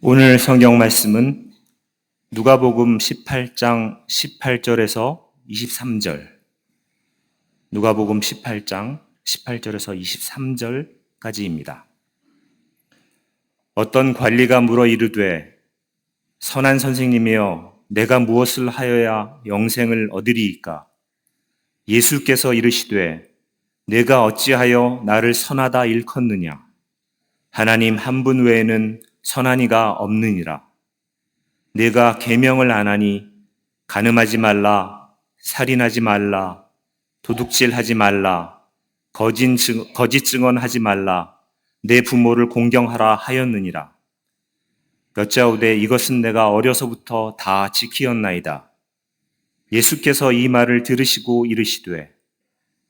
오늘 성경 말씀은 누가복음 18장 18절에서 23절, 누가복음 18장 18절에서 23절까지입니다. 어떤 관리가 물어 이르되 선한 선생님이여 내가 무엇을 하여야 영생을 얻으리이까? 예수께서 이르시되 내가 어찌하여 나를 선하다 일컫느냐? 하나님 한 분 외에는 선한 이가 없느니라. 내가 계명을 안 하니 간음하지 말라, 살인하지 말라, 도둑질하지 말라, 거짓 증언하지 말라, 내 부모를 공경하라 하였느니라. 여짜오되 이것은 내가 어려서부터 다 지키었나이다. 예수께서 이 말을 들으시고 이르시되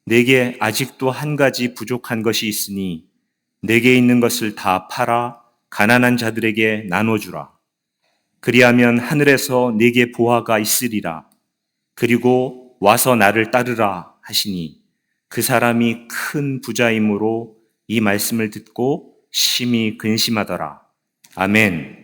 내게 아직도 한 가지 부족한 것이 있으니 내게 있는 것을 다 팔아 가난한 자들에게 나눠주라. 그리하면 하늘에서 네게 보화가 있으리라. 그리고 와서 나를 따르라 하시니 그 사람이 큰 부자이므로 이 말씀을 듣고 심히 근심하더라. 아멘.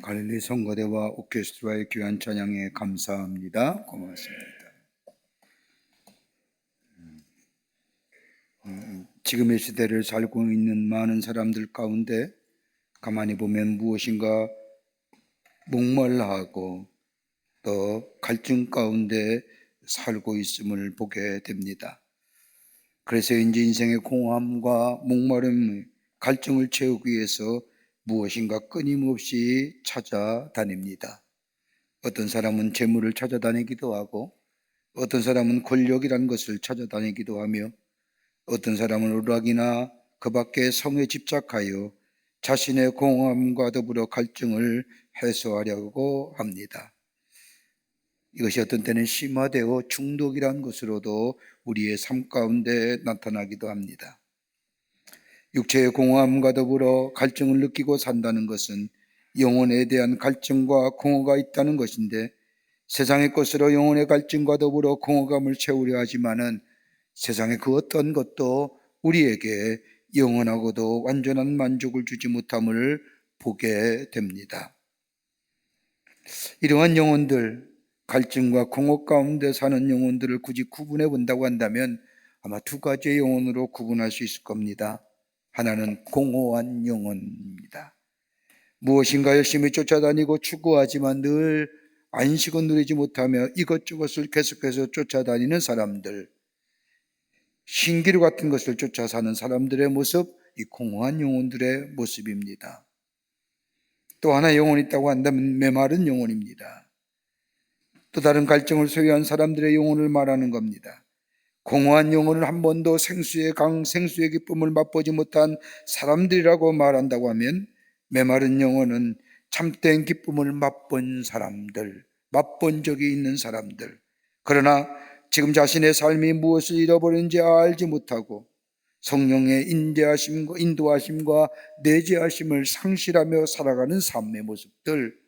갈릴리 성가대와 오케스트라의 귀한 찬양에 감사합니다. 고맙습니다. 지금의 시대를 살고 있는 많은 사람들 가운데 가만히 보면 무엇인가 목말라하고 또 갈증 가운데 살고 있음을 보게 됩니다. 그래서 이제 인생의 공허함과 목마름, 갈증을 채우기 위해서 무엇인가 끊임없이 찾아다닙니다. 어떤 사람은 재물을 찾아다니기도 하고, 어떤 사람은 권력이라는 것을 찾아다니기도 하며, 어떤 사람은 오락이나 그 밖의 성에 집착하여 자신의 공허함과 더불어 갈증을 해소하려고 합니다. 이것이 어떤 때는 심화되어 중독이라는 것으로도 우리의 삶 가운데 나타나기도 합니다. 육체의 공허함과 더불어 갈증을 느끼고 산다는 것은 영혼에 대한 갈증과 공허가 있다는 것인데, 세상의 것으로 영혼의 갈증과 더불어 공허감을 채우려 하지만은 세상의 그 어떤 것도 우리에게 영원하고도 완전한 만족을 주지 못함을 보게 됩니다. 이러한 영혼들, 갈증과 공허 가운데 사는 영혼들을 굳이 구분해 본다고 한다면 아마 두 가지의 영혼으로 구분할 수 있을 겁니다. 하나는 공허한 영혼입니다. 무엇인가 열심히 쫓아다니고 추구하지만 늘 안식은 누리지 못하며 이것저것을 계속해서 쫓아다니는 사람들, 신기루 같은 것을 쫓아 사는 사람들의 모습, 이 공허한 영혼들의 모습입니다. 또 하나 영혼이 있다고 한다면 메마른 영혼입니다. 또 다른 갈증을 소유한 사람들의 영혼을 말하는 겁니다. 공허한 영혼을 한 번도 생수의 기쁨을 맛보지 못한 사람들이라고 말한다고 하면, 메마른 영혼은 참된 기쁨을 맛본 사람들, 맛본 적이 있는 사람들, 그러나 지금 자신의 삶이 무엇을 잃어버린지 알지 못하고 성령의 인도하심과 내재하심을 상실하며 살아가는 삶의 모습들,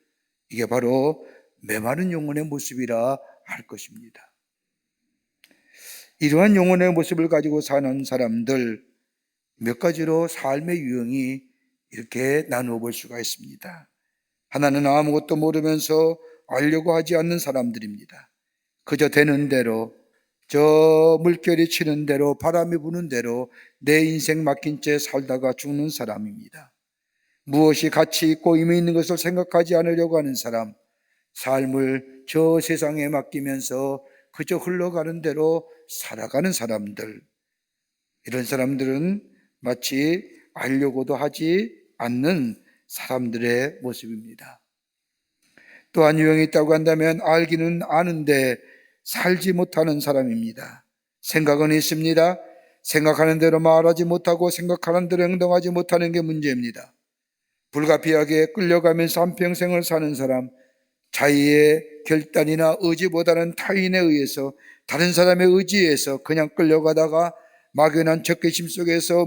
이게 바로 메마른 영혼의 모습이라 할 것입니다. 이러한 영혼의 모습을 가지고 사는 사람들, 몇 가지로 삶의 유형이 이렇게 나누어 볼 수가 있습니다. 하나는 아무것도 모르면서 알려고 하지 않는 사람들입니다. 그저 되는 대로, 저 물결이 치는 대로, 바람이 부는 대로 내 인생 맡긴 채 살다가 죽는 사람입니다. 무엇이 가치 있고 의미 있는 것을 생각하지 않으려고 하는 사람, 삶을 저 세상에 맡기면서 그저 흘러가는 대로 살아가는 사람들, 이런 사람들은 마치 알려고도 하지 않는 사람들의 모습입니다. 또한 유형이 있다고 한다면 알기는 아는데 살지 못하는 사람입니다. 생각은 있습니다. 생각하는 대로 말하지 못하고 생각하는 대로 행동하지 못하는 게 문제입니다. 불가피하게 끌려가면서 한평생을 사는 사람, 자기의 결단이나 의지보다는 타인에 의해서, 다른 사람의 의지에서 그냥 끌려가다가 막연한 적개심 속에서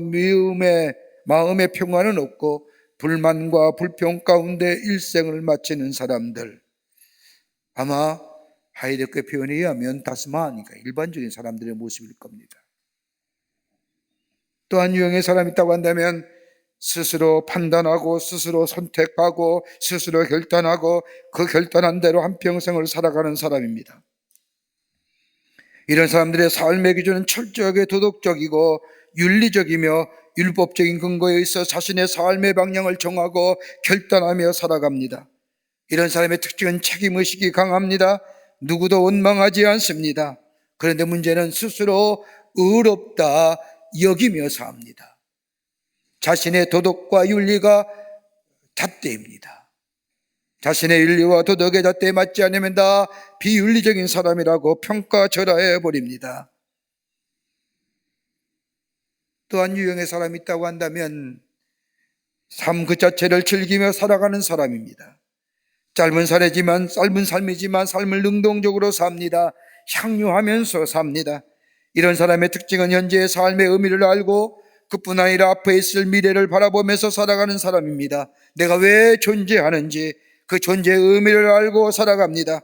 마음의 평화는 없고 불만과 불평 가운데 일생을 마치는 사람들, 아마 하이데크의 표현에 의하면 다스마니까 일반적인 사람들의 모습일 겁니다. 또한 유형의 사람이 있다고 한다면 스스로 판단하고 스스로 선택하고 스스로 결단하고 그 결단한 대로 한평생을 살아가는 사람입니다. 이런 사람들의 삶의 기준은 철저하게 도덕적이고 윤리적이며 율법적인 근거에 있어 자신의 삶의 방향을 정하고 결단하며 살아갑니다. 이런 사람의 특징은 책임의식이 강합니다. 누구도 원망하지 않습니다. 그런데 문제는 스스로 의롭다 여기며 삽니다. 자신의 도덕과 윤리가 잣대입니다. 자신의 윤리와 도덕의 잣대에 맞지 않으면 다 비윤리적인 사람이라고 평가절하해 버립니다. 또한 유형의 사람이 있다고 한다면 삶 그 자체를 즐기며 살아가는 사람입니다. 짧은 삶이지만 삶을 능동적으로 삽니다. 향유하면서 삽니다. 이런 사람의 특징은 현재의 삶의 의미를 알고 그뿐 아니라 앞에 있을 미래를 바라보면서 살아가는 사람입니다. 내가 왜 존재하는지 그 존재의 의미를 알고 살아갑니다.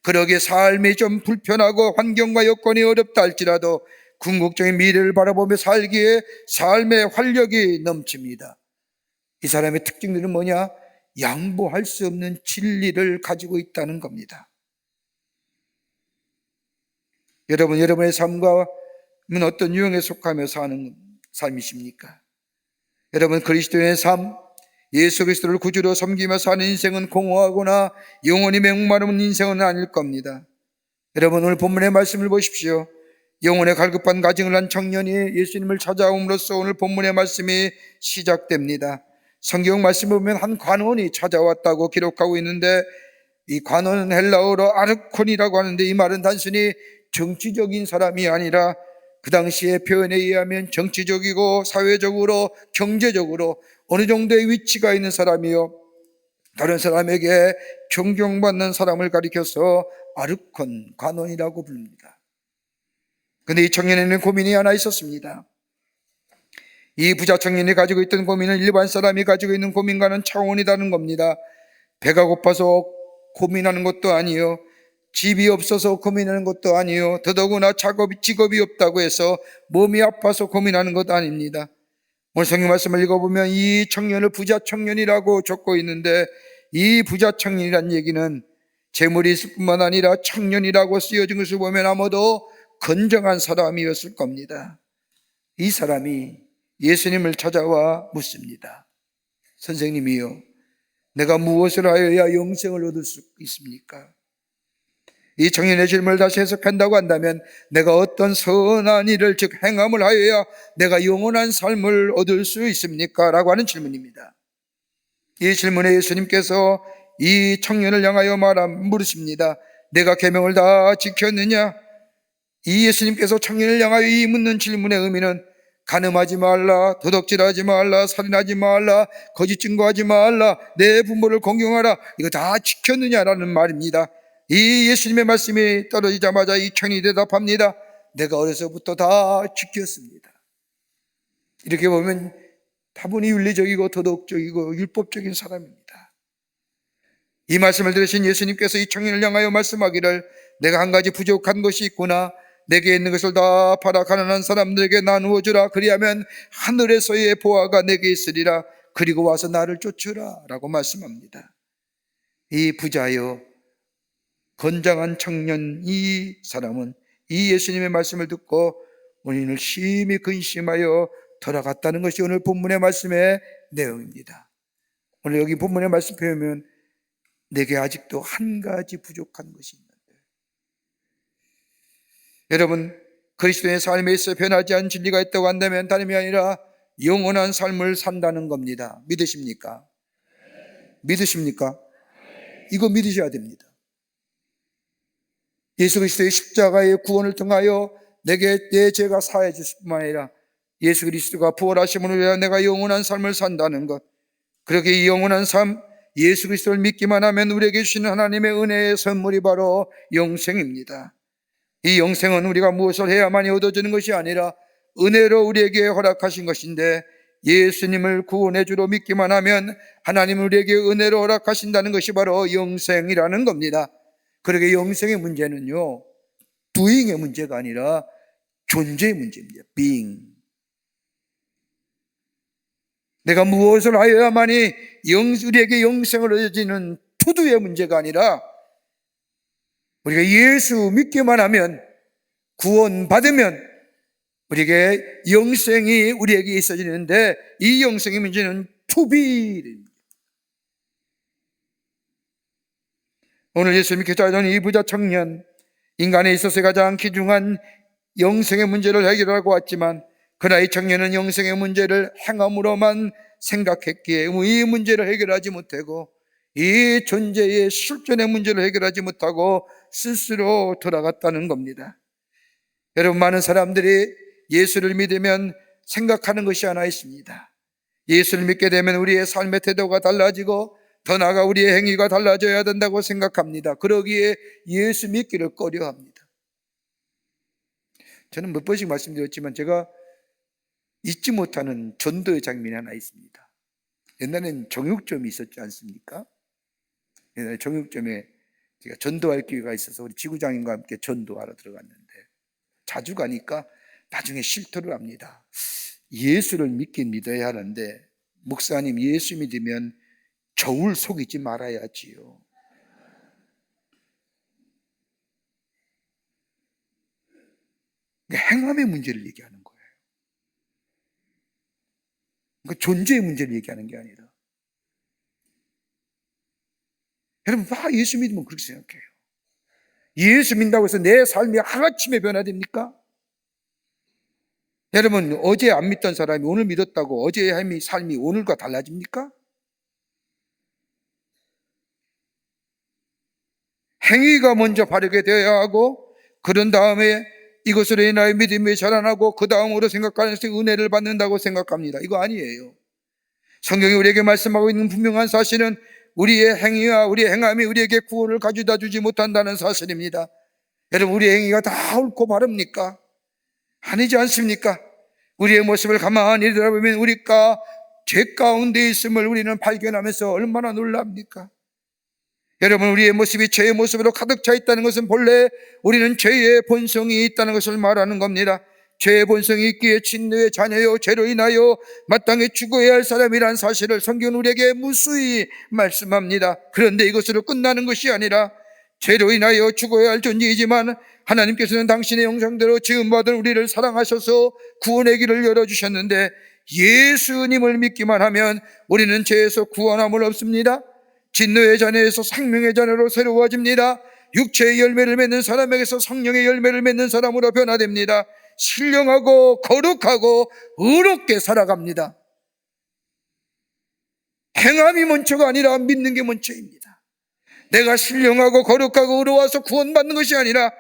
그러기에 삶이 좀 불편하고 환경과 여건이 어렵다 할지라도 궁극적인 미래를 바라보며 살기에 삶의 활력이 넘칩니다. 이 사람의 특징들은 뭐냐? 양보할 수 없는 진리를 가지고 있다는 겁니다. 여러분의 삶과 어떤 유형에 속하며 사는 삶이십니까? 여러분, 그리스도인의 삶, 예수 그리스도를 구주로 섬기며 사는 인생은 공허하거나 영원히 맹마르는 인생은 아닐 겁니다. 여러분, 오늘 본문의 말씀을 보십시오. 영혼의 갈급한 가정을 한 청년이 예수님을 찾아옴으로써 오늘 본문의 말씀이 시작됩니다. 성경 말씀을 보면 한 관원이 찾아왔다고 기록하고 있는데, 이 관원은 헬라어로 아르콘이라고 하는데, 이 말은 단순히 정치적인 사람이 아니라 그 당시의 표현에 의하면 정치적이고 사회적으로 경제적으로 어느 정도의 위치가 있는 사람이요, 다른 사람에게 존경받는 사람을 가리켜서 아르콘, 관원이라고 부릅니다. 그런데 이 청년에는 고민이 하나 있었습니다. 이 부자 청년이 가지고 있던 고민은 일반 사람이 가지고 있는 고민과는 차원이 다른 겁니다. 배가 고파서 고민하는 것도 아니요, 집이 없어서 고민하는 것도 아니요, 더더구나 직업이 없다고 해서 몸이 아파서 고민하는 것도 아닙니다. 오늘 성경 말씀을 읽어보면 이 청년을 부자 청년이라고 적고 있는데, 이 부자 청년이란 얘기는 재물이 있을 뿐만 아니라 청년이라고 쓰여진 것을 보면 아마도 건정한 사람이었을 겁니다. 이 사람이 예수님을 찾아와 묻습니다. 선생님이요, 내가 무엇을 하여야 영생을 얻을 수 있습니까? 이 청년의 질문을 다시 해석한다고 한다면, 내가 어떤 선한 일을 즉 행함을 하여야 내가 영원한 삶을 얻을 수 있습니까? 라고 하는 질문입니다. 이 질문에 예수님께서 이 청년을 향하여 물으십니다. 내가 계명을 다 지켰느냐? 이 예수님께서 청년을 향하여 이 묻는 질문의 의미는 간음하지 말라, 도둑질하지 말라, 살인하지 말라, 거짓 증거하지 말라, 내 부모를 공경하라, 이거 다 지켰느냐라는 말입니다. 이 예수님의 말씀이 떨어지자마자 이 청년이 대답합니다. 내가 어려서부터 다 지켰습니다. 이렇게 보면 다분히 윤리적이고 도덕적이고 율법적인 사람입니다. 이 말씀을 들으신 예수님께서 이 청년을 향하여 말씀하기를, 내가 한 가지 부족한 것이 있구나. 내게 있는 것을 다 팔아 가난한 사람들에게 나누어 주라. 그리하면 하늘에서의 보화가 내게 있으리라. 그리고 와서 나를 쫓으라 라고 말씀합니다. 이 부자여, 건장한 청년, 이 사람은 이 예수님의 말씀을 듣고 원인을 심히 근심하여 돌아갔다는 것이 오늘 본문의 말씀의 내용입니다. 오늘 여기 본문의 말씀 보면 내게 아직도 한 가지 부족한 것이 있는데, 여러분, 그리스도의 삶에 있어 변하지 않은 진리가 있다고 한다면 다름이 아니라 영원한 삶을 산다는 겁니다. 믿으십니까? 믿으십니까? 이거 믿으셔야 됩니다. 예수 그리스도의 십자가의 구원을 통하여 내게 내 죄가 사해졌을 뿐만 아니라 예수 그리스도가 부활하심으로 인하여 내가 영원한 삶을 산다는 것, 그렇게 이 영원한 삶, 예수 그리스도를 믿기만 하면 우리에게 주시는 하나님의 은혜의 선물이 바로 영생입니다. 이 영생은 우리가 무엇을 해야만이 얻어지는 것이 아니라 은혜로 우리에게 허락하신 것인데, 예수님을 구원의 주로 믿기만 하면 하나님은 우리에게 은혜로 허락하신다는 것이 바로 영생이라는 겁니다. 그러게 영생의 문제는요, doing의 문제가 아니라 존재의 문제입니다. being. 내가 무엇을 하여야만이 우리에게 영생을 얻어지는 to도의 문제가 아니라, 우리가 예수 믿기만 하면, 구원받으면 우리에게 영생이 우리에게 있어지는데, 이 영생의 문제는 to be. 오늘 예수님께서 찾아온 이 부자 청년, 인간에 있어서 가장 귀중한 영생의 문제를 해결하고 왔지만, 그러나 이 청년은 영생의 문제를 행함으로만 생각했기에 이 문제를 해결하지 못하고, 이 존재의 실존의 문제를 해결하지 못하고 스스로 돌아갔다는 겁니다. 여러분, 많은 사람들이 예수를 믿으면 생각하는 것이 하나 있습니다. 예수를 믿게 되면 우리의 삶의 태도가 달라지고 더 나아가 우리의 행위가 달라져야 된다고 생각합니다. 그러기에 예수 믿기를 꺼려합니다. 저는 몇 번씩 말씀드렸지만 제가 잊지 못하는 전도의 장면이 하나 있습니다. 옛날엔 정육점이 있었지 않습니까? 옛날에 정육점에 제가 전도할 기회가 있어서 우리 지구장님과 함께 전도하러 들어갔는데, 자주 가니까 나중에 실토를 합니다. 예수를 믿긴 믿어야 하는데, 목사님 예수 믿으면 저울 속이지 말아야지요. 행함의 문제를 얘기하는 거예요. 존재의 문제를 얘기하는 게 아니라. 여러분, 예수 믿으면 그렇게 생각해요. 예수 믿는다고 해서 내 삶이 하루아침에 변화됩니까? 여러분, 어제 안 믿던 사람이 오늘 믿었다고 어제의 삶이 오늘과 달라집니까? 행위가 먼저 바르게 되어야 하고, 그런 다음에 이것으로 인하여 믿음이 자라나고, 그 다음으로 생각하는 은혜를 받는다고 생각합니다. 이거 아니에요. 성경이 우리에게 말씀하고 있는 분명한 사실은 우리의 행위와 우리의 행함이 우리에게 구원을 가져다 주지 못한다는 사실입니다. 여러분, 우리의 행위가 다 옳고 바릅니까? 아니지 않습니까? 우리의 모습을 가만히 들여다보면 우리가 죄 가운데 있음을 우리는 발견하면서 얼마나 놀랍니까? 여러분, 우리의 모습이 죄의 모습으로 가득 차 있다는 것은 본래 우리는 죄의 본성이 있다는 것을 말하는 겁니다. 죄의 본성이 있기에 진노의 자녀요, 죄로 인하여 마땅히 죽어야 할 사람이란 사실을 성경은 우리에게 무수히 말씀합니다. 그런데 이것으로 끝나는 것이 아니라 죄로 인하여 죽어야 할 존재이지만 하나님께서는 당신의 형상대로 지음받은 우리를 사랑하셔서 구원의 길을 열어주셨는데, 예수님을 믿기만 하면 우리는 죄에서 구원함을 얻습니다. 진노의 자녀에서 생명의 자녀로 새로워집니다. 육체의 열매를 맺는 사람에게서 성령의 열매를 맺는 사람으로 변화됩니다. 신령하고 거룩하고 의롭게 살아갑니다. 행함이 먼저가 아니라 믿는 게 먼저입니다. 내가 신령하고 거룩하고 의로워서 구원받는 것이 아니라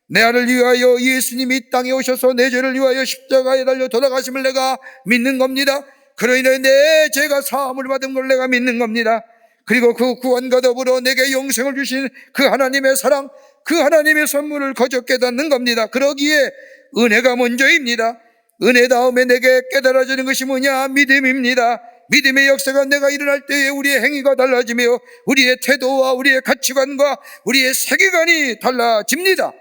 나를 위하여 예수님이 이 땅에 오셔서 내 죄를 위하여 십자가에 달려 돌아가심을 내가 믿는 겁니다. 그로 인해 내 죄가 사함을 받은 걸 내가 믿는 겁니다. 그리고 그 구원과 더불어 내게 영생을 주신 그 하나님의 사랑, 그 하나님의 선물을 거저 깨닫는 겁니다. 그러기에 은혜가 먼저입니다. 은혜 다음에 내게 깨달아지는 것이 뭐냐? 믿음입니다. 믿음의 역사가 내가 일어날 때에 우리의 행위가 달라지며 우리의 태도와 우리의 가치관과 우리의 세계관이 달라집니다.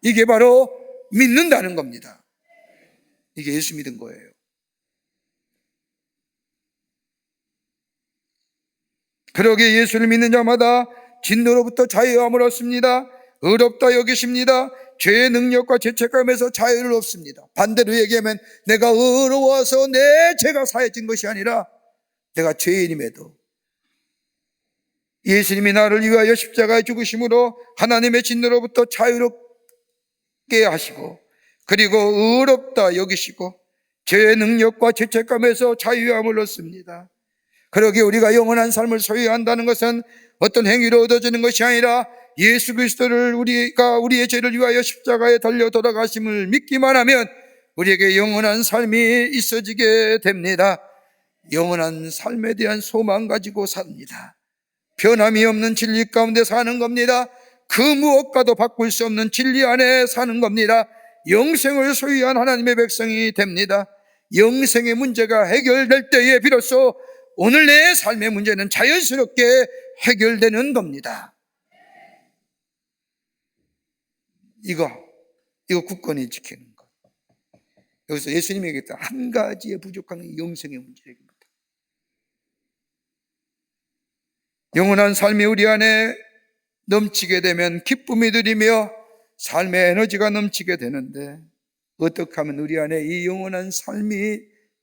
이게 바로 믿는다는 겁니다. 이게 예수 믿은 거예요. 그러기에 예수를 믿는 자마다 진노로부터 자유함을 얻습니다. 의롭다 여기십니다. 죄의 능력과 죄책감에서 자유를 얻습니다. 반대로 얘기하면 내가 의로워서 내 죄가 사해진 것이 아니라 내가 죄인임에도 예수님이 나를 위하여 십자가에 죽으심으로 하나님의 진노로부터 자유롭게 하시고, 그리고 의롭다 여기시고 죄의 능력과 죄책감에서 자유함을 얻습니다. 그러기에 우리가 영원한 삶을 소유한다는 것은 어떤 행위로 얻어지는 것이 아니라 예수 그리스도를 우리가 우리의 죄를 위하여 십자가에 달려 돌아가심을 믿기만 하면 우리에게 영원한 삶이 있어지게 됩니다. 영원한 삶에 대한 소망 가지고 삽니다. 변함이 없는 진리 가운데 사는 겁니다. 그 무엇과도 바꿀 수 없는 진리 안에 사는 겁니다. 영생을 소유한 하나님의 백성이 됩니다. 영생의 문제가 해결될 때에 비로소 오늘 내 삶의 문제는 자연스럽게 해결되는 겁니다. 이거 굳건히 지키는 것. 여기서 예수님이 얘기했던 한 가지의 부족한 영생의 문제입니다. 영원한 삶이 우리 안에 넘치게 되면 기쁨이 들이며 삶의 에너지가 넘치게 되는데, 어떻게 하면 우리 안에 이 영원한 삶이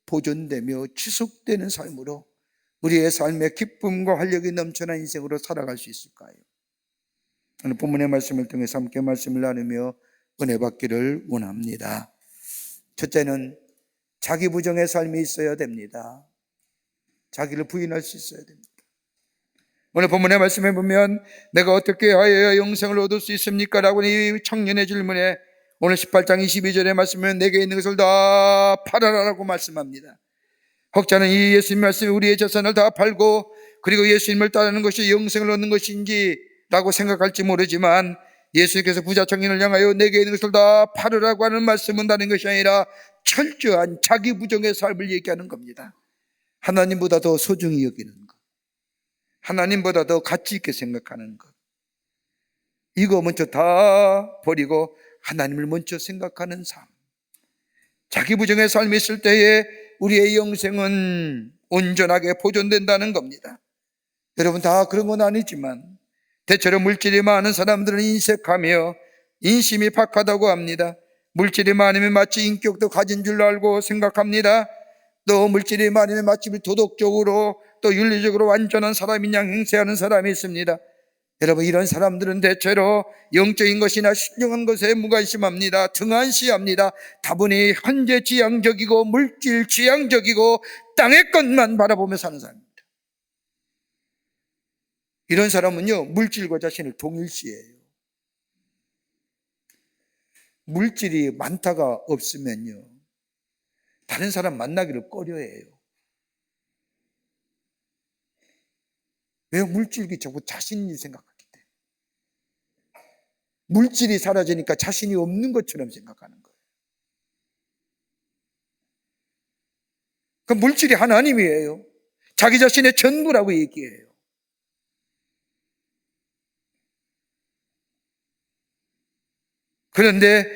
보존되며 지속되는 삶으로 우리의 삶의 기쁨과 활력이 넘쳐난 인생으로 살아갈 수 있을까요? 오늘 본문의 말씀을 통해서 함께 말씀을 나누며 은혜 받기를 원합니다. 첫째는 자기 부정의 삶이 있어야 됩니다. 자기를 부인할 수 있어야 됩니다. 오늘 본문의 말씀에 보면 내가 어떻게 하여야 영생을 얻을 수 있습니까? 라고 이 청년의 질문에 오늘 18장 22절의 말씀은 내게 있는 것을 다 팔아라라고 말씀합니다. 혹자는 이 예수님 말씀이 우리의 재산을 다 팔고 그리고 예수님을 따르는 것이 영생을 얻는 것인지 라고 생각할지 모르지만, 예수님께서 부자 청년을 향하여 내게 있는 것을 다 팔으라고 하는 말씀은 다른 것이 아니라 철저한 자기 부정의 삶을 얘기하는 겁니다. 하나님보다 더 소중히 여기는 것, 하나님보다 더 가치 있게 생각하는 것, 이거 먼저 다 버리고 하나님을 먼저 생각하는 삶. 자기 부정의 삶이 있을 때에 우리의 영생은 온전하게 보존된다는 겁니다. 여러분 다 그런 건 아니지만 대체로 물질이 많은 사람들은 인색하며 인심이 박하다고 합니다. 물질이 많으면 마치 인격도 가진 줄 알고 생각합니다. 또 물질이 많으면 마치 도덕적으로 또 윤리적으로 완전한 사람인 양 행세하는 사람이 있습니다. 여러분, 이런 사람들은 대체로 영적인 것이나 신령한 것에 무관심합니다. 등한시합니다. 다분히 현재 지향적이고 물질 지향적이고 땅의 것만 바라보며 사는 사람입니다. 이런 사람은요, 물질과 자신을 동일시해요. 물질이 많다가 없으면요, 다른 사람 만나기를 꺼려해요. 왜? 물질이 자꾸 자신이 생각하기 때문에. 물질이 사라지니까 자신이 없는 것처럼 생각하는 거예요. 그 물질이 하나님이에요. 자기 자신의 전부라고 얘기해요. 그런데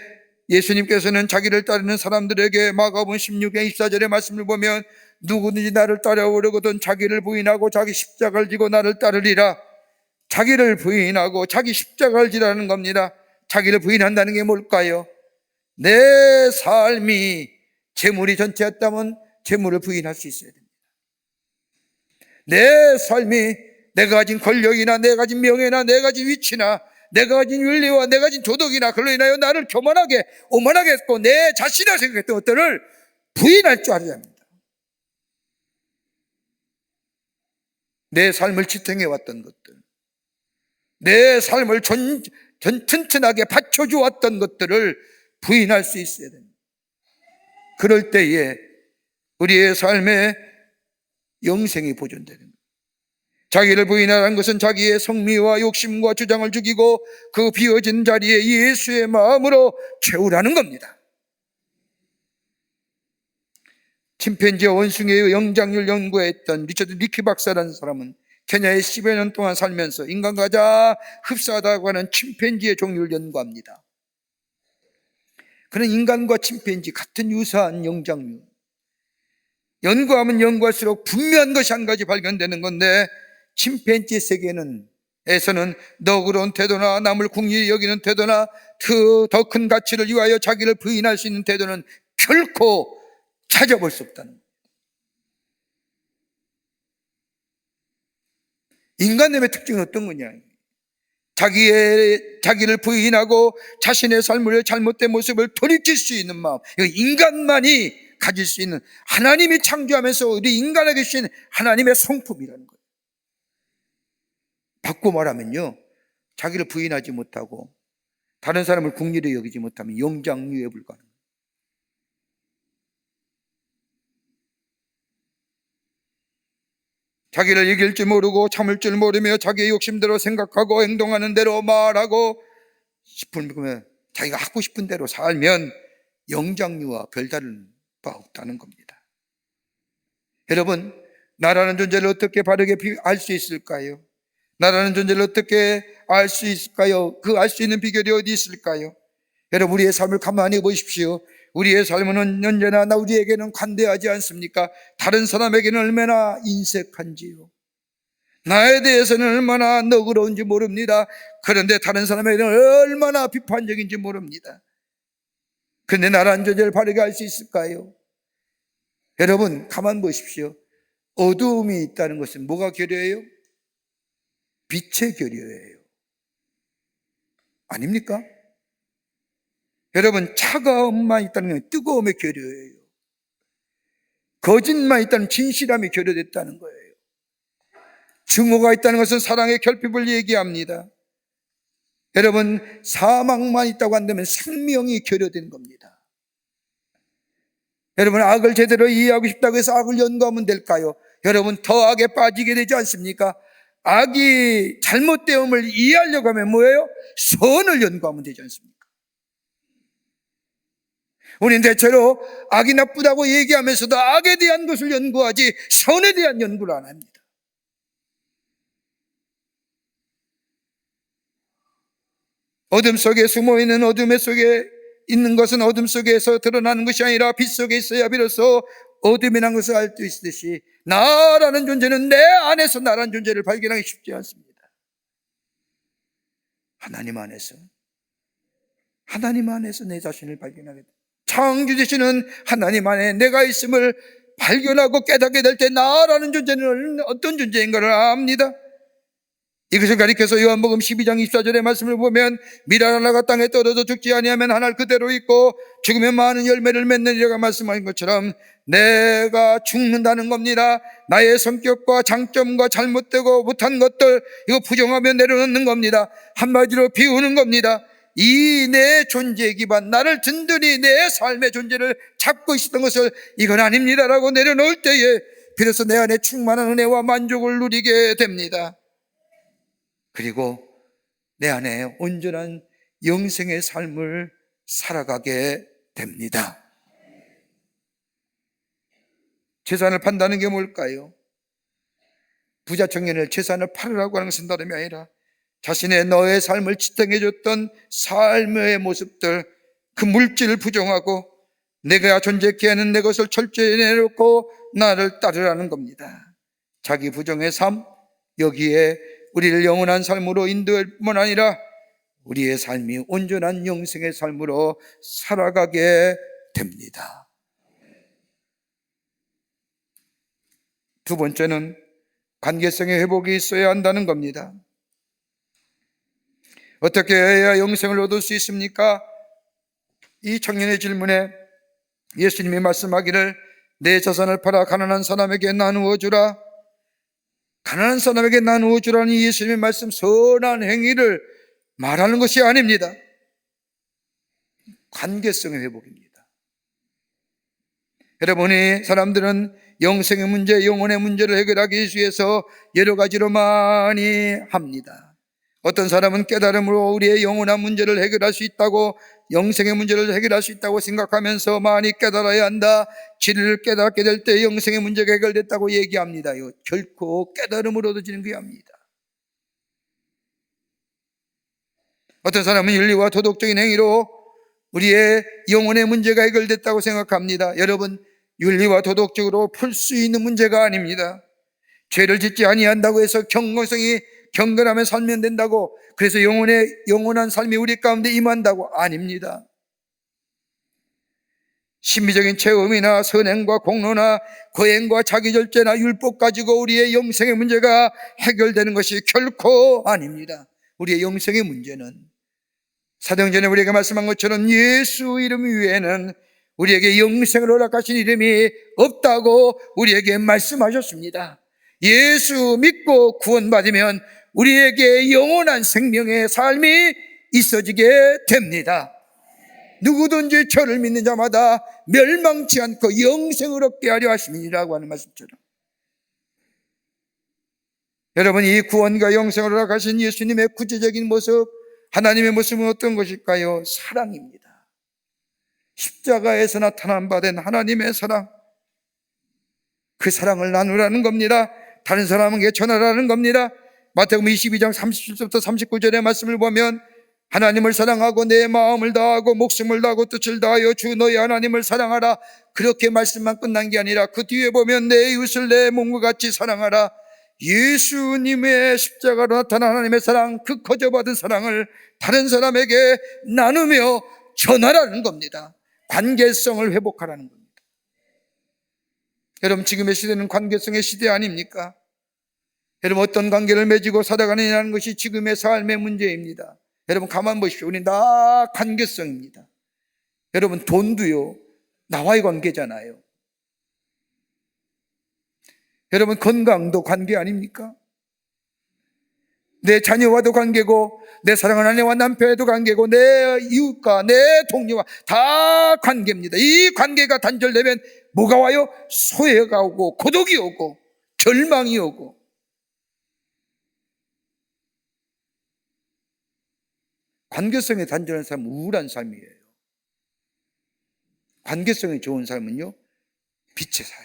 예수님께서는 자기를 따르는 사람들에게 마가복음 16장 24절의 말씀을 보면 누구든지 나를 따라오려거든 자기를 부인하고 자기 십자가를 지고 나를 따르리라. 자기를 부인하고 자기 십자가를 지라는 겁니다. 자기를 부인한다는 게 뭘까요? 내 삶이 재물이 전체였다면 재물을 부인할 수 있어야 됩니다. 내 삶이 내가 가진 권력이나 내가 가진 명예나 내가 가진 위치나 내가 가진 윤리와 내가 가진 도덕이나 그로 인하여 나를 교만하게 오만하게 했고 내 자신이라 생각했던 것들을 부인할 줄 알아야 합니다. 내 삶을 지탱해왔던 것들, 내 삶을 튼튼하게 받쳐주었던 것들을 부인할 수 있어야 됩니다. 그럴 때에 우리의 삶에 영생이 보존되는 겁니다. 자기를 부인하라는 것은 자기의 성미와 욕심과 주장을 죽이고 그 비어진 자리에 예수의 마음으로 채우라는 겁니다. 침팬지와 원숭이의 영장률 연구했던 리처드 리키 박사라는 사람은 케냐에 10여 년 동안 살면서 인간과 가장 흡사하다고 하는 침팬지의 종류를 연구합니다. 그는 인간과 침팬지 같은 유사한 영장류, 연구하면 연구할수록 분명한 것이 한 가지 발견되는 건데, 침팬지 세계에서는 너그러운 태도나 남을 궁리히 여기는 태도나 더 큰 가치를 위하여 자기를 부인할 수 있는 태도는 결코 찾아볼 수 없다는 거예요. 인간의 특징은 어떤 거냐? 자기를 부인하고 자신의 삶의 잘못된 모습을 돌이킬 수 있는 마음, 인간만이 가질 수 있는, 하나님이 창조하면서 우리 인간에게 주신 하나님의 성품이라는 거예요. 바꿔 말하면요, 자기를 부인하지 못하고 다른 사람을 긍휼히 여기지 못하면 영장류에 불과합니다. 자기를 이길 줄 모르고 참을 줄 모르며 자기의 욕심대로 생각하고 행동하는 대로 말하고 싶으면 자기가 하고 싶은 대로 살면 영장류와 별다른 바 없다는 겁니다. 여러분, 나라는 존재를 어떻게 바르게 알 수 있을까요? 나라는 존재를 어떻게 알 수 있을까요? 그 알 수 있는 비결이 어디 있을까요? 여러분, 우리의 삶을 가만히 보십시오. 우리의 삶은 언제나 우리에게는 관대하지 않습니까? 다른 사람에게는 얼마나 인색한지요. 나에 대해서는 얼마나 너그러운지 모릅니다. 그런데 다른 사람에게는 얼마나 비판적인지 모릅니다. 그런데 나라는 존재를 바르게 알 수 있을까요? 여러분, 가만 보십시오. 어두움이 있다는 것은 뭐가 결여해요? 빛의 결여예요. 아닙니까? 여러분, 차가움만 있다는 건 뜨거움의 결여예요. 거짓만 있다는 진실함이 결여됐다는 거예요. 증오가 있다는 것은 사랑의 결핍을 얘기합니다. 여러분, 사망만 있다고 한다면 생명이 결여된 겁니다. 여러분, 악을 제대로 이해하고 싶다고 해서 악을 연구하면 될까요? 여러분, 더 악에 빠지게 되지 않습니까? 악이 잘못됨을 이해하려고 하면 뭐예요? 선을 연구하면 되지 않습니까? 우리는 대체로 악이 나쁘다고 얘기하면서도 악에 대한 것을 연구하지 선에 대한 연구를 안 합니다. 어둠 속에 숨어있는 어둠 속에 있는 것은 어둠 속에서 드러나는 것이 아니라 빛 속에 있어야 비로소 어둠이라는 것을 알 수 있듯이 나라는 존재는 내 안에서 나라는 존재를 발견하기 쉽지 않습니다. 하나님 안에서 내 자신을 발견하게 됩니다. 창조 되시는 하나님 안에 내가 있음을 발견하고 깨닫게 될 때 나라는 존재는 어떤 존재인가를 압니다. 이것을 가리켜서 요한복음 12장 24절의 말씀을 보면 미랄 하나가 땅에 떨어져 죽지 아니하면 하나 그대로 있고 죽으면 많은 열매를 맺느니라고 말씀하신 것처럼 내가 죽는다는 겁니다. 나의 성격과 장점과 잘못되고 못한 것들 이거 부정하며 내려놓는 겁니다. 한마디로 비우는 겁니다. 이 내 존재의 기반, 나를 든든히 내 삶의 존재를 잡고 있었던 것을 이건 아닙니다라고 내려놓을 때에 비로소 내 안에 충만한 은혜와 만족을 누리게 됩니다. 그리고 내 안에 온전한 영생의 삶을 살아가게 됩니다. 재산을 판다는 게 뭘까요? 부자 청년을 재산을 팔으라고 하는 것은 다름이 아니라 자신의 너의 삶을 지탱해 줬던 삶의 모습들, 그 물질을 부정하고 내가 존재케 하는 내 것을 철저히 내놓고 나를 따르라는 겁니다. 자기 부정의 삶, 여기에 우리를 영원한 삶으로 인도할 뿐만 아니라 우리의 삶이 온전한 영생의 삶으로 살아가게 됩니다. 두 번째는 관계성의 회복이 있어야 한다는 겁니다. 어떻게 해야 영생을 얻을 수 있습니까? 이 청년의 질문에 예수님이 말씀하기를 내 자산을 팔아 가난한 사람에게 나누어 주라. 가난한 사람에게 나누어 주라는 예수님의 말씀, 선한 행위를 말하는 것이 아닙니다. 관계성의 회복입니다. 여러분이 사람들은 영생의 문제, 영혼의 문제를 해결하기 위해서 여러 가지로 많이 합니다. 어떤 사람은 깨달음으로 우리의 영원한 문제를 해결할 수 있다고, 영생의 문제를 해결할 수 있다고 생각하면서 많이 깨달아야 한다. 진리를 깨닫게 될 때 영생의 문제가 해결됐다고 얘기합니다. 이거 결코 깨달음으로 얻어지는 게 아닙니다. 어떤 사람은 윤리와 도덕적인 행위로 우리의 영혼의 문제가 해결됐다고 생각합니다. 여러분, 윤리와 도덕적으로 풀 수 있는 문제가 아닙니다. 죄를 짓지 아니한다고 해서 경건하며 살면 된다고, 그래서 영원한 삶이 우리 가운데 임한다고 아닙니다. 심미적인 체험이나 선행과 공로나 거행과 자기절제나 율법 가지고 우리의 영생의 문제가 해결되는 것이 결코 아닙니다. 우리의 영생의 문제는 사도행전에 우리에게 말씀한 것처럼 예수 이름 위에는 우리에게 영생을 허락하신 이름이 없다고 우리에게 말씀하셨습니다. 예수 믿고 구원받으면 우리에게 영원한 생명의 삶이 있어지게 됩니다. 누구든지 저를 믿는 자마다 멸망치 않고 영생을 얻게 하려 하심이라고 하는 말씀처럼, 여러분, 이 구원과 영생을 허락하신 예수님의 구체적인 모습, 하나님의 모습은 어떤 것일까요? 사랑입니다. 십자가에서 나타난 바 된 하나님의 사랑, 그 사랑을 나누라는 겁니다. 다른 사람에게 전하라는 겁니다. 마태복음 22장 37절부터 39절의 말씀을 보면 하나님을 사랑하고 내 마음을 다하고 목숨을 다하고 뜻을 다하여 주 너희 하나님을 사랑하라, 그렇게 말씀만 끝난 게 아니라 그 뒤에 보면 내 이웃을 내 몸과 같이 사랑하라. 예수님의 십자가로 나타난 하나님의 사랑, 그 거저받은 사랑을 다른 사람에게 나누며 전하라는 겁니다. 관계성을 회복하라는 겁니다. 여러분, 지금의 시대는 관계성의 시대 아닙니까? 여러분, 어떤 관계를 맺고 살아가느냐는 것이 지금의 삶의 문제입니다. 여러분, 가만 보십시오. 우리 다 관계성입니다. 여러분, 돈도요, 나와의 관계잖아요. 여러분, 건강도 관계 아닙니까? 내 자녀와도 관계고, 내 사랑하는 아내와 남편과도 관계고, 내 이웃과 내 동료와 다 관계입니다. 이 관계가 단절되면 뭐가 와요? 소외가 오고 고독이 오고 절망이 오고. 관계성이 단절한 삶은 우울한 삶이에요. 관계성이 좋은 삶은요, 빛의 삶.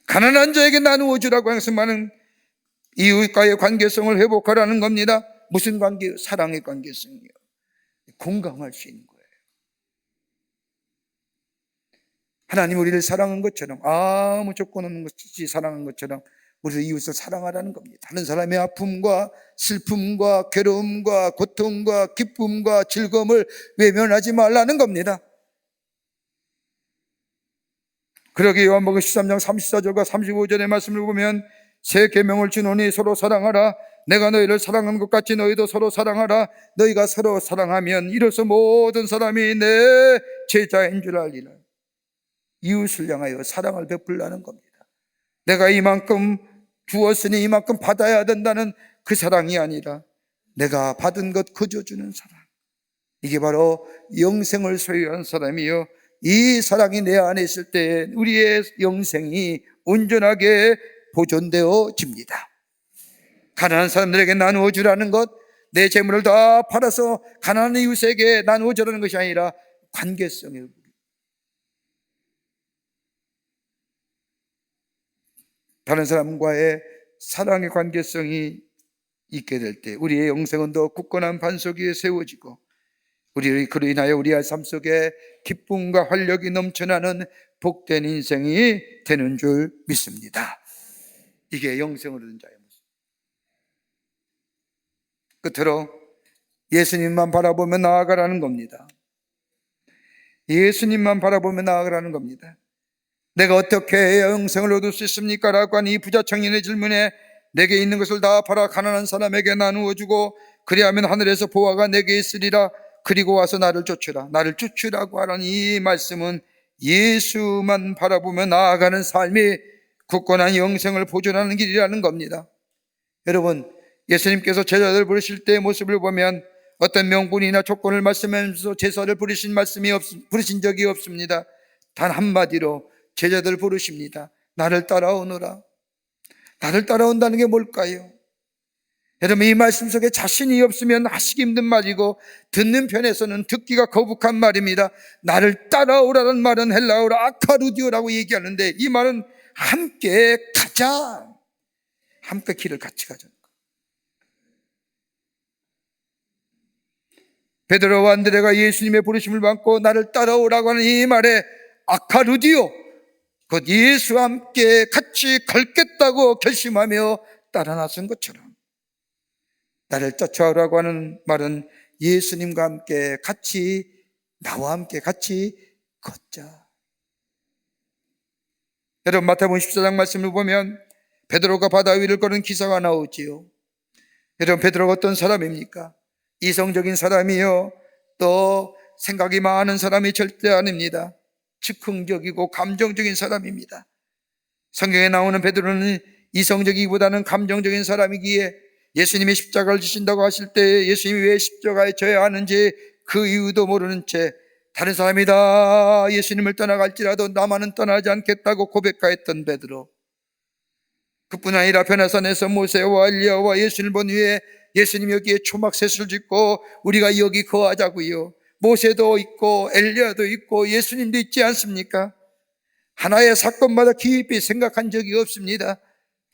가난한 자에게 나누어 주라고 하는 것은 많은 이웃과의 관계성을 회복하라는 겁니다. 무슨 관계요? 사랑의 관계성이요. 공감할 수 있는 거예요. 하나님 우리를 사랑한 것처럼, 아무 조건 없는 것이 사랑한 것처럼 우리 이웃을 사랑하라는 겁니다. 다른 사람의 아픔과 슬픔과 괴로움과 고통과 기쁨과 즐거움을 외면하지 말라는 겁니다. 그러기에 요한복음 13장 34절과 35절의 말씀을 보면 새 계명을 주노니 서로 사랑하라. 내가 너희를 사랑한 것 같이 너희도 서로 사랑하라. 너희가 서로 사랑하면 이로써 모든 사람이 내 제자인 줄 알리라. 이웃을 향하여 사랑을 베풀라는 겁니다. 내가 이만큼 주었으니 이만큼 받아야 된다는 그 사랑이 아니라 내가 받은 것 그저 주는 사랑. 이게 바로 영생을 소유한 사람이요, 이 사랑이 내 안에 있을 때 우리의 영생이 온전하게 보존되어집니다. 가난한 사람들에게 나누어 주라는 것, 내 재물을 다 팔아서 가난한 이웃에게 나누어 주라는 것이 아니라 관계성이에요. 다른 사람과의 사랑의 관계성이 있게 될 때 우리의 영생은 더 굳건한 반석 위에 세워지고 우리 그로 인하여 우리의 삶 속에 기쁨과 활력이 넘쳐나는 복된 인생이 되는 줄 믿습니다. 이게 영생을 얻은 자의 모습. 끝으로 예수님만 바라보며 나아가라는 겁니다. 예수님만 바라보며 나아가라는 겁니다. 내가 어떻게 해야 영생을 얻을 수 있습니까? 라고 한 이 부자 청년의 질문에 내게 있는 것을 다 팔아 가난한 사람에게 나누어 주고 그리하면 하늘에서 보화가 내게 있으리라. 그리고 와서 나를 쫓으라. 나를 쫓으라고 하는 이 말씀은 예수만 바라보며 나아가는 삶이 굳건한 영생을 보존하는 길이라는 겁니다. 여러분, 예수님께서 제자들 부르실 때의 모습을 보면 어떤 명분이나 조건을 말씀하면서 제사를 부르신 적이 없습니다. 단 한마디로 제자들 부르십니다. 나를 따라오너라. 나를 따라온다는 게 뭘까요? 여러분, 이 말씀 속에 자신이 없으면 하시기 힘든 말이고 듣는 편에서는 듣기가 거북한 말입니다. 나를 따라오라는 말은 헬라어로 아카루디오라고 얘기하는데 이 말은 함께 가자, 함께 길을 같이 가자는 거예요. 베드로와 안드레가 예수님의 부르심을 받고 나를 따라오라고 하는 이 말에 아카루디오, 곧 예수와 함께 같이 걷겠다고 결심하며 따라 나선 것처럼 나를 쫓아오라고 하는 말은 예수님과 함께 같이, 나와 함께 같이 걷자. 여러분, 마태복음 14장 말씀을 보면 베드로가 바다 위를 걸은 기사가 나오지요. 여러분, 베드로가 어떤 사람입니까? 이성적인 사람이요, 또 생각이 많은 사람이 절대 아닙니다. 즉흥적이고 감정적인 사람입니다. 성경에 나오는 베드로는 이성적이기보다는 감정적인 사람이기에 예수님이 십자가를 지신다고 하실 때 예수님이 왜 십자가에 져야 하는지 그 이유도 모르는 채 다른 사람이 다 예수님을 떠나갈지라도 나만은 떠나지 않겠다고 고백하였던 베드로. 그뿐 아니라 변화산에서 모세와 엘리야와 예수님을 본 후에 예수님 여기에 초막셋을 짓고 우리가 여기 거하자고요. 모세도 있고 엘리야도 있고 예수님도 있지 않습니까? 하나의 사건마다 깊이 생각한 적이 없습니다.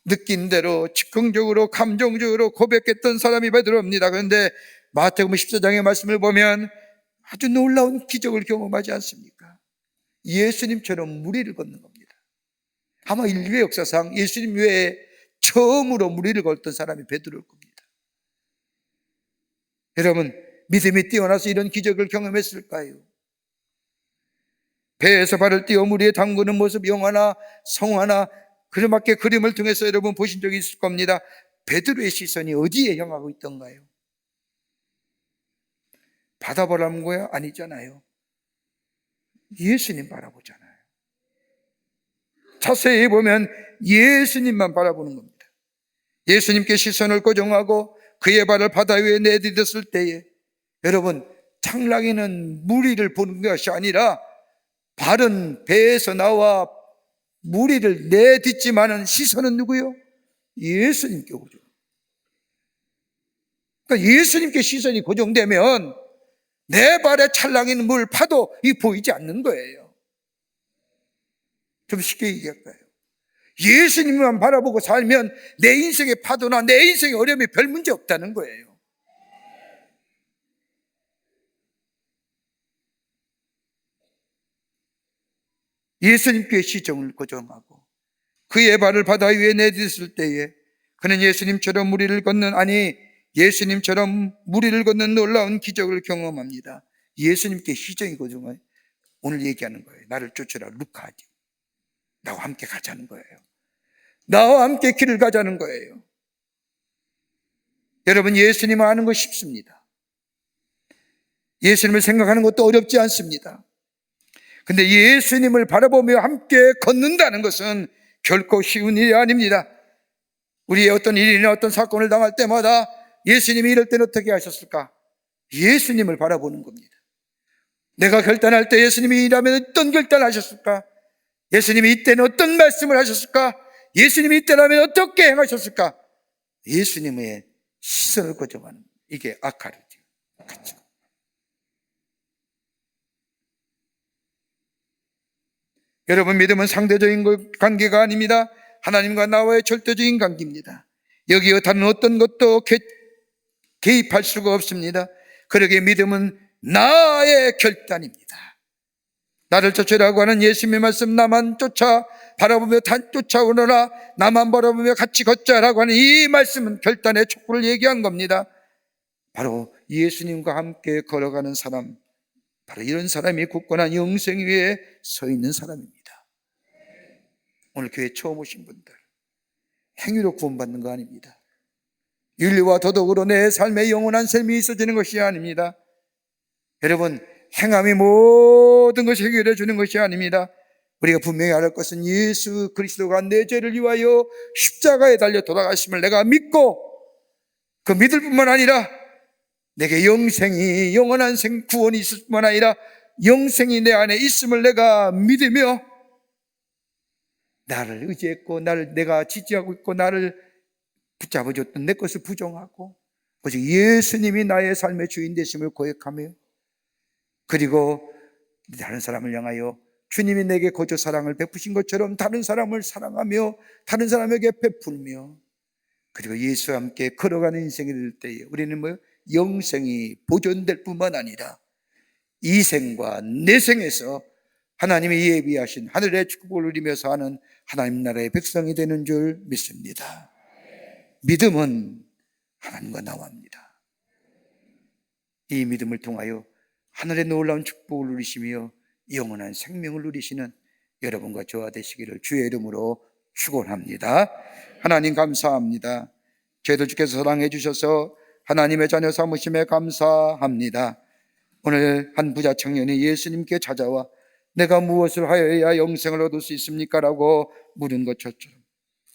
느낀 대로 즉흥적으로 감정적으로 고백했던 사람이 베드로입니다. 그런데 마태복음 14장의 말씀을 보면 아주 놀라운 기적을 경험하지 않습니까? 예수님처럼 무리를 걷는 겁니다. 아마 인류의 역사상 예수님 외에 처음으로 무리를 걷던 사람이 베드로일 겁니다. 여러분, 믿음이 뛰어나서 이런 기적을 경험했을까요? 배에서 발을 띄워 무리에 담그는 모습, 영화나 성화나 그렇게 그림을 통해서 여러분 보신 적이 있을 겁니다. 베드로의 시선이 어디에 향하고 있던가요? 바다 바라본 거야? 아니잖아요. 예수님 바라보잖아요. 자세히 보면 예수님만 바라보는 겁니다. 예수님께 시선을 고정하고 그의 발을 바다 위에 내딛었을 때에 여러분, 창랑이는 무리를 보는 것이 아니라 발은 배에서 나와 무리를 내딛지만은 시선은 누구요? 예수님께 고정. 그러니까 예수님께 시선이 고정되면 내 발에 찰랑이는 물, 파도 이 보이지 않는 거예요. 좀 쉽게 얘기할까요? 예수님만 바라보고 살면 내 인생의 파도나 내 인생의 어려움이 별 문제 없다는 거예요. 예수님께 시정을 고정하고 그의 발을 바다 위에 내딛었을 때에 그는 예수님처럼 무리를 걷는, 예수님처럼 무리를 걷는 놀라운 기적을 경험합니다. 예수님께 시정이 고정해요. 오늘 얘기하는 거예요. 나를 쫓으라, 루카죠. 나와 함께 가자는 거예요. 나와 함께 길을 가자는 거예요. 여러분, 예수님을 아는 거 쉽습니다. 예수님을 생각하는 것도 어렵지 않습니다. 근데 예수님을 바라보며 함께 걷는다는 것은 결코 쉬운 일이 아닙니다. 우리의 어떤 일이나 어떤 사건을 당할 때마다 예수님이 이럴 때는 어떻게 하셨을까? 예수님을 바라보는 겁니다. 내가 결단할 때 예수님이 이라면 어떤 결단하셨을까? 예수님이 이때는 어떤 말씀을 하셨을까? 예수님이 이때라면 어떻게 행하셨을까? 예수님의 시선을 고정하는, 이게 아카르죠. 그렇죠. 여러분, 믿음은 상대적인 관계가 아닙니다. 하나님과 나와의 절대적인 관계입니다. 여기에 다른 어떤 것도 개입할 수가 없습니다. 그러기에 믿음은 나의 결단입니다. 나를 쫓으라고 하는 예수님의 말씀, 나만 바라보며 쫓아오너라, 나만 바라보며 같이 걷자라고 하는 이 말씀은 결단의 촉구를 얘기한 겁니다. 바로 예수님과 함께 걸어가는 사람, 바로 이런 사람이 굳건한 영생 위에 서 있는 사람입니다. 오늘 교회 처음 오신 분들, 행위로 구원받는 거 아닙니다. 윤리와 도덕으로 내 삶에 영원한 삶이 있어지는 것이 아닙니다. 여러분, 행함이 모든 것을 해결해 주는 것이 아닙니다. 우리가 분명히 알을 것은 예수 그리스도가 내 죄를 위하여 십자가에 달려 돌아가심을 내가 믿고, 그 믿을 뿐만 아니라 내게 영생이, 영원한 구원이 있을 뿐만 아니라 영생이 내 안에 있음을 내가 믿으며 나를 의지했고 내가 지지하고 있고 나를 붙잡아줬던 내 것을 부정하고 오직 예수님이 나의 삶의 주인 되심을 고백하며, 그리고 다른 사람을 향하여 주님이 내게 거저 사랑을 베푸신 것처럼 다른 사람을 사랑하며 다른 사람에게 베풀며, 그리고 예수와 함께 걸어가는 인생이 될 때에 우리는 영생이 보존될 뿐만 아니라 이 생과 내 생에서 하나님이 예비하신 하늘의 축복을 누리며 사는 하나님 나라의 백성이 되는 줄 믿습니다. 믿음은 하나님과 나와입니다. 이 믿음을 통하여 하늘의 놀라운 축복을 누리시며 영원한 생명을 누리시는 여러분과 저와 되시기를 주의 이름으로 축원합니다. 하나님 감사합니다. 저희들 주께서 사랑해 주셔서 하나님의 자녀 삼으심에 감사합니다. 오늘 한 부자 청년이 예수님께 찾아와 내가 무엇을 하여야 영생을 얻을 수 있습니까? 라고 물은 것처럼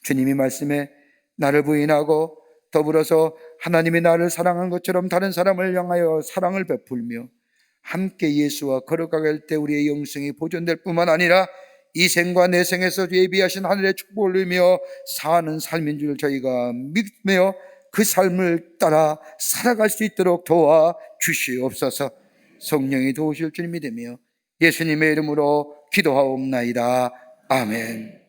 주님이 말씀에 나를 부인하고 더불어서 하나님이 나를 사랑한 것처럼 다른 사람을 향하여 사랑을 베풀며 함께 예수와 걸어가게 할 때 우리의 영생이 보존될 뿐만 아니라 이 생과 내 생에서 예비하신 하늘의 축복을 누리며 사는 삶인 줄 저희가 믿으며 그 삶을 따라 살아갈 수 있도록 도와 주시옵소서. 성령이 도우실 줄 믿으며 예수님의 이름으로 기도하옵나이다. 아멘.